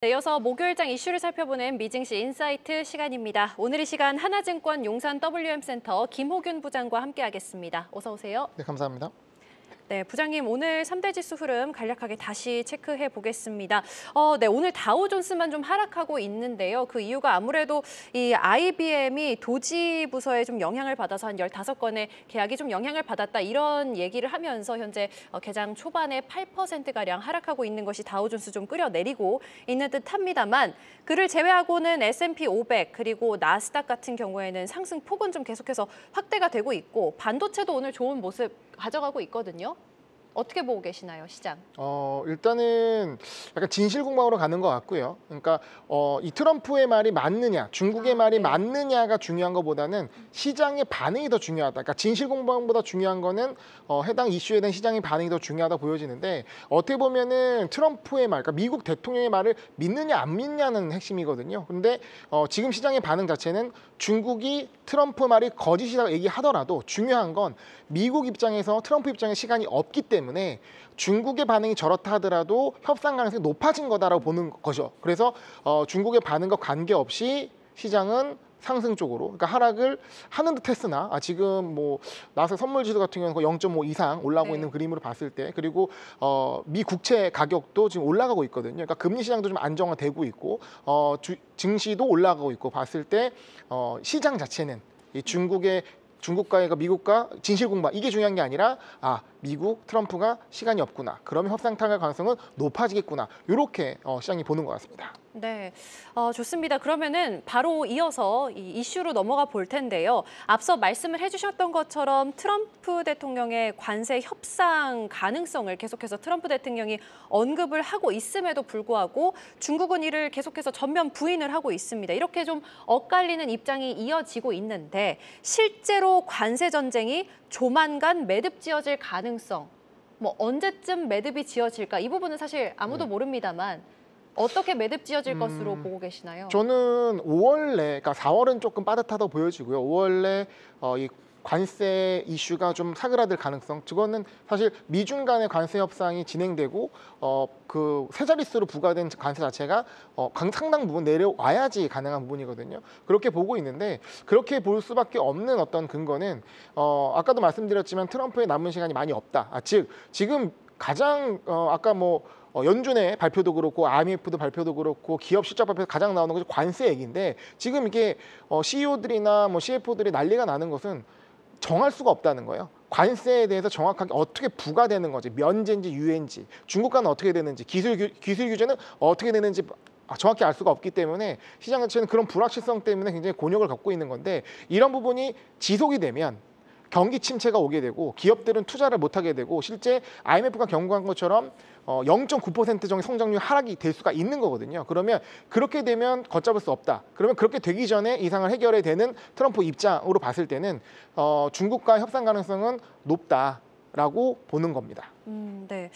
네, 이어서 목요일장 이슈를 살펴보는 미증시 인사이트 시간입니다. 오늘 이 시간 하나증권 용산 WM센터 김호균 부장과 함께하겠습니다. 어서 오세요. 네, 감사합니다. 네, 부장님 오늘 3대 지수 흐름 간략하게 다시 체크해 보겠습니다. 네, 오늘 다우존스만 좀 하락하고 있는데요. 그 이유가 아무래도 이 IBM이 도지 부서에 좀 영향을 받아서 한 15건의 계약이 좀 영향을 받았다 이런 얘기를 하면서 현재 개장 초반에 8%가량 하락하고 있는 것이 다우존스 좀 끌어내리고 있는 듯합니다만 그를 제외하고는 S&P 500 그리고 나스닥 같은 경우에는 상승폭은 좀 계속해서 확대가 되고 있고 반도체도 오늘 좋은 모습 가져가고 있거든요. 어떻게 보고 계시나요, 시장? 일단은 약간 진실공방으로 가는 것 같고요. 그러니까 이 트럼프의 말이 맞느냐, 중국의 말이 네. 맞느냐가 중요한 것보다는 시장의 반응이 더 중요하다. 그러니까 진실공방보다 중요한 거는 해당 이슈에 대한 시장의 반응이 더 중요하다 보여지는데 어떻게 보면은 트럼프의 말, 그러니까 미국 대통령의 말을 믿느냐 안 믿냐는 핵심이거든요. 그런데 지금 시장의 반응 자체는 중국이 트럼프 말이 거짓이라고 얘기하더라도 중요한 건 미국 입장에서 트럼프 입장에 시간이 없기 때문에 중국의 반응이 저렇다 하더라도 협상 가능성이 높아진 거다라고 보는 거죠. 그래서 중국의 반응과 관계없이 시장은 상승 쪽으로, 그러니까 하락을 하는 듯 했으나 지금 뭐 나스닥 선물 지수 같은 경우는 0.5 이상 올라가고 있는 그림으로 봤을 때, 그리고 미 국채 가격도 지금 올라가고 있거든요. 그러니까 금리 시장도 좀 안정화되고 있고 증시도 올라가고 있고 봤을 때 시장 자체는 이 중국과의 미국과 진실공방 이게 중요한 게 아니라 미국 트럼프가 시간이 없구나, 그러면 협상 타결 가능성은 높아지겠구나, 이렇게 시장이 보는 것 같습니다. 네, 좋습니다. 그러면은 바로 이어서 이 이슈로 넘어가 볼 텐데요. 앞서 말씀을 해주셨던 것처럼 트럼프 대통령의 관세 협상 가능성을 계속해서 트럼프 대통령이 언급을 하고 있음에도 불구하고 중국은 이를 계속해서 전면 부인을 하고 있습니다. 이렇게 좀 엇갈리는 입장이 이어지고 있는데 실제로 관세 전쟁이 조만간 매듭 지어질 가능성, 뭐 언제쯤 매듭이 지어질까? 이 부분은 사실 아무도 모릅니다만 어떻게 매듭 지어질 것으로 보고 계시나요? 저는 5월 내, 그러니까 4월은 조금 빠듯하다고 보여지고요. 5월 내 이 관세 이슈가 좀 사그라들 가능성, 그거는 사실 미중 간의 관세 협상이 진행되고 그 세 자릿수로 부과된 관세 자체가 상당 부분 내려와야지 가능한 부분이거든요. 그렇게 보고 있는데 그렇게 볼 수밖에 없는 어떤 근거는 아까도 말씀드렸지만 트럼프의 남은 시간이 많이 없다. 즉 지금 가장 아까 뭐 연준의 발표도 그렇고 IMF도 발표도 그렇고 기업 실적 발표에서 가장 나오는 것이 관세 얘기인데, 지금 이게 CEO들이나 뭐 CFO들이 난리가 나는 것은 정할 수가 없다는 거예요. 관세에 대해서 정확하게 어떻게 부과되는 건지, 면제인지 유예인지, 중국과는 어떻게 되는지, 기술 규제는 어떻게 되는지 정확히 알 수가 없기 때문에 시장 자체는 그런 불확실성 때문에 굉장히 곤욕을 겪고 있는 건데, 이런 부분이 지속이 되면 경기 침체가 오게 되고 기업들은 투자를 못하게 되고 실제 IMF가 경고한 것처럼 0.9% 정도의 성장률 하락이 될 수가 있는 거거든요. 그러면 그렇게 되면 걷잡을 수 없다. 그러면 그렇게 되기 전에 이상을 해결해야 되는 트럼프 입장으로 봤을 때는 중국과 협상 가능성은 높다라고 보는 겁니다. 네.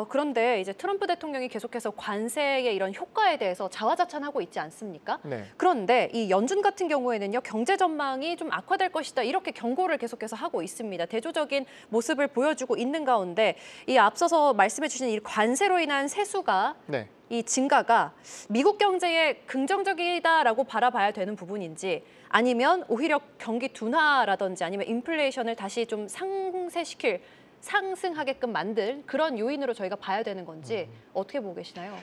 그런데 이제 트럼프 대통령이 계속해서 관세의 이런 효과에 대해서 자화자찬하고 있지 않습니까? 네. 그런데 이 연준 같은 경우에는요, 경제 전망이 좀 악화될 것이다 이렇게 경고를 계속해서 하고 있습니다. 대조적인 모습을 보여주고 있는 가운데 이 앞서서 말씀해주신 이 관세로 인한 세수가 이 증가가 미국 경제에 긍정적이다라고 바라봐야 되는 부분인지, 아니면 오히려 경기 둔화라든지 아니면 인플레이션을 다시 좀 상승하게끔 만든 그런 요인으로 저희가 봐야 되는 건지 어떻게 보고 계시나요?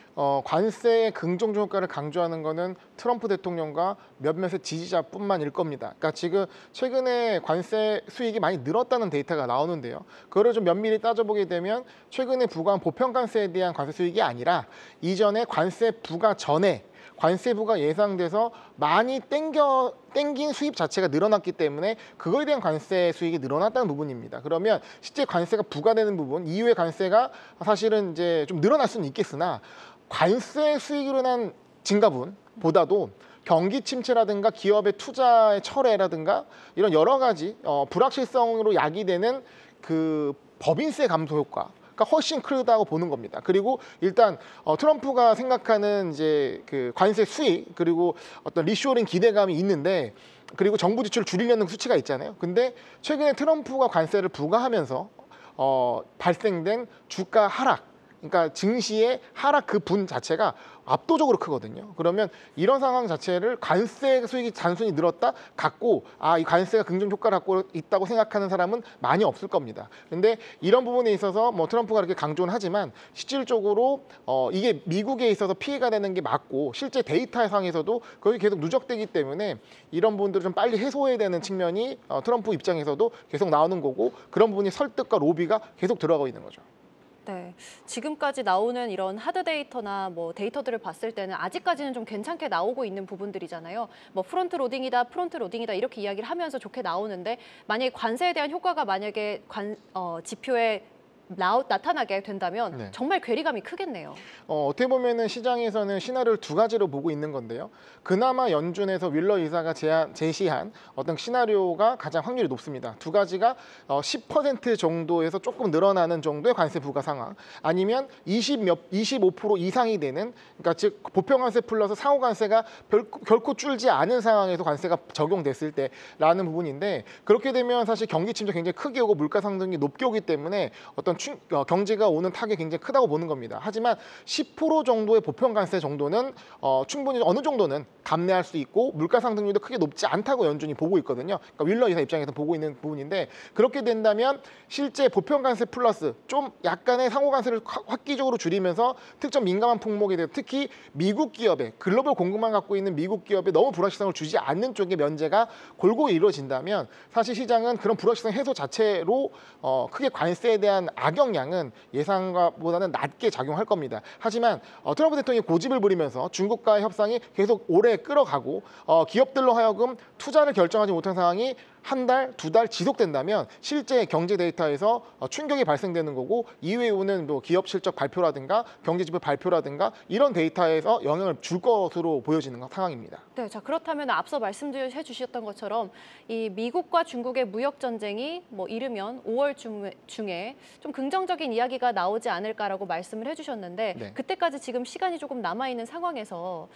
관세의 긍정적 효과를 강조하는 거는 트럼프 대통령과 몇몇의 지지자뿐만일 겁니다. 그러니까 지금 최근에 관세 수익이 많이 늘었다는 데이터가 나오는데요. 그거를 좀 면밀히 따져보게 되면 최근에 부과한 보편관세에 대한 관세 수익이 아니라 이전에 관세 부과 전에 관세 부과 예상돼서 많이 땡긴 수입 자체가 늘어났기 때문에 그거에 대한 관세 수익이 늘어났다는 부분입니다. 그러면 실제 관세가 부과되는 부분 이후의 관세가 사실은 이제 좀 늘어날 수는 있겠으나 관세 수익으로 인한 증가분보다도 경기 침체라든가 기업의 투자의 철회라든가 이런 여러 가지 불확실성으로 야기되는 그 법인세 감소 효과, 훨씬 크다고 보는 겁니다. 그리고 일단 트럼프가 생각하는 이제 그 관세 수익, 그리고 어떤 리쇼링 기대감이 있는데, 그리고 정부 지출을 줄이려는 수치가 있잖아요. 근데 최근에 트럼프가 관세를 부과하면서 발생된 주가 하락, 그러니까 증시의 하락 그 분 자체가 압도적으로 크거든요. 그러면 이런 상황 자체를 관세 수익이 단순히 늘었다 갖고 이 관세가 긍정 효과를 갖고 있다고 생각하는 사람은 많이 없을 겁니다. 근데 이런 부분에 있어서 뭐 트럼프가 그렇게 강조는 하지만 실질적으로 이게 미국에 있어서 피해가 되는 게 맞고 실제 데이터 상에서도 거기 계속 누적되기 때문에 이런 부분들을 좀 빨리 해소해야 되는 측면이 트럼프 입장에서도 계속 나오는 거고 그런 부분이 설득과 로비가 계속 들어가고 있는 거죠. 네, 지금까지 나오는 이런 하드 데이터나 뭐 데이터들을 봤을 때는 아직까지는 좀 괜찮게 나오고 있는 부분들이잖아요. 뭐 프론트 로딩이다 이렇게 이야기를 하면서 좋게 나오는데 만약에 관세에 대한 효과가 만약에 지표에 나타나게 된다면 네. 정말 괴리감이 크겠네요. 어떻게 보면은 시장에서는 시나리오를 두 가지로 보고 있는 건데요. 그나마 연준에서 윌러 이사가 제시한 어떤 시나리오가 가장 확률이 높습니다. 두 가지가 10% 정도에서 조금 늘어나는 정도의 관세 부과 상황, 아니면 25% 이상이 되는, 그러니까 즉 보편관세 플러스 상호관세가 결코 줄지 않은 상황에서 관세가 적용됐을 때라는 부분인데, 그렇게 되면 사실 경기 침체 굉장히 크게 오고 물가 상승이 높게 오기 때문에 어떤 경제가 오는 타격이 굉장히 크다고 보는 겁니다. 하지만 10% 정도의 보편 관세 정도는 충분히 어느 정도는 감내할 수 있고 물가 상승률도 크게 높지 않다고 연준이 보고 있거든요. 그러니까 윌러 이사 입장에서 보고 있는 부분인데, 그렇게 된다면 실제 보편 관세 플러스 좀 약간의 상호 관세를 획기적으로 줄이면서 특정 민감한 품목에 대해 특히 미국 기업의 글로벌 공급망 갖고 있는 미국 기업에 너무 불확실성을 주지 않는 쪽의 면제가 골고루 이루어진다면 사실 시장은 그런 불확실성 해소 자체로 크게 관세에 대한 악영향은 예상보다는 낮게 작용할 겁니다. 하지만 트럼프 대통령이 고집을 부리면서 중국과의 협상이 계속 오래 끌어가고 기업들로 하여금 투자를 결정하지 못한 상황이 한 달, 두 달 지속된다면 실제 경제 데이터에서 충격이 발생되는 거고, 이후에 오는 뭐 기업 실적 발표라든가 경제 지표 발표라든가 이런 데이터에서 영향을 줄 것으로 보여지는 상황입니다. 네, 자 그렇다면 앞서 말씀해 주셨던 것처럼 이 미국과 중국의 무역 전쟁이 뭐 이르면 5월 중에 좀 긍정적인 이야기가 나오지 않을까라고 말씀을 해주셨는데 네. 그때까지 지금 시간이 조금 남아 있는 상황에서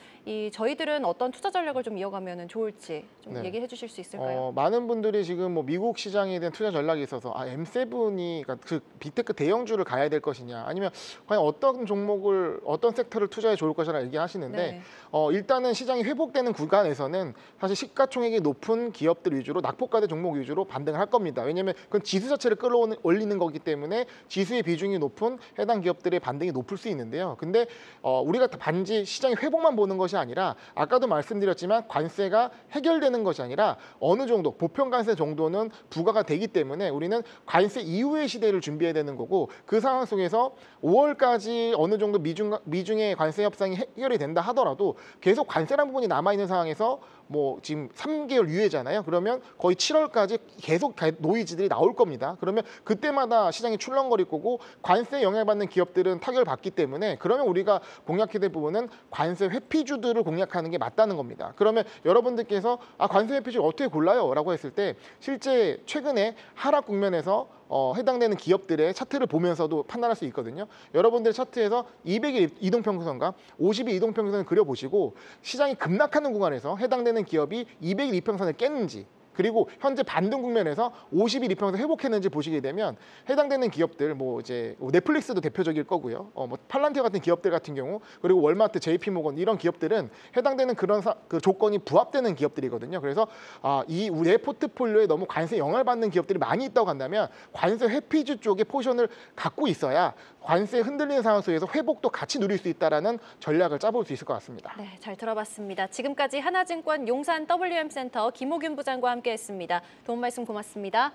저희들은 어떤 투자 전략을 좀 이어가면 좋을지 좀 네. 얘기해 주실 수 있을까요? 많은 분들이 지금 뭐 미국 시장에 대한 투자 전략이 있어서 M7이 그러니까 그 빅테크 대형주를 가야 될 것이냐, 아니면 과연 어떤 종목을 어떤 섹터를 투자해 좋을 것이라 얘기하시는데 네. 일단은 시장이 회복되는 구간에서는 사실 시가총액이 높은 기업들 위주로 낙폭과대 종목 위주로 반등을 할 겁니다. 왜냐하면 그건 지수 자체를 끌어올리는 거기 때문에 지수의 비중이 높은 해당 기업들의 반등이 높을 수 있는데요. 근데 우리가 단지 시장의 회복만 보는 것이 아니라 아까도 말씀드렸지만 관세가 해결되는 것이 아니라 어느 정도 보편 관세 정도는 부과가 되기 때문에 우리는 관세 이후의 시대를 준비해야 되는 거고, 그 상황 속에서 5월까지 어느 정도 미중의 관세 협상이 해결이 된다 하더라도 계속 관세라는 부분이 남아있는 상황에서 뭐 지금 3개월 유예잖아요. 그러면 거의 7월까지 계속 노이즈들이 나올 겁니다. 그러면 그때마다 시장이 출렁거릴 거고 관세에 영향받는 기업들은 타격을 받기 때문에, 그러면 우리가 공략해야 될 부분은 관세 회피주들을 공략하는 게 맞다는 겁니다. 그러면 여러분들께서 관세 회피주 어떻게 골라요? 라고 했을 때 실제 최근에 하락 국면에서 해당되는 기업들의 차트를 보면서도 판단할 수 있거든요. 여러분들 차트에서 200일 이동평균선과 50일 이동평균선을 그려보시고 시장이 급락하는 구간에서 해당되는 기업이 200일 이평선을 깼는지, 그리고 현재 반등 국면에서 50일 이평선 회복했는지 보시게 되면 해당되는 기업들, 뭐 이제 넷플릭스도 대표적일 거고요. 뭐 팔란티어 같은 기업들 같은 경우, 그리고 월마트, JP모건 이런 기업들은 해당되는 그런 그 조건이 부합되는 기업들이거든요. 그래서 이 우리의 포트폴리오에 너무 관세 영향을 받는 기업들이 많이 있다고 한다면 관세 회피주 쪽에 포지션을 갖고 있어야 관세 흔들리는 상황 속에서 회복도 같이 누릴 수 있다라는 전략을 짜볼 수 있을 것 같습니다. 네, 잘 들어봤습니다. 지금까지 하나증권 용산 WM센터 김호균 부장과 함께했습니다. 도움 말씀 고맙습니다.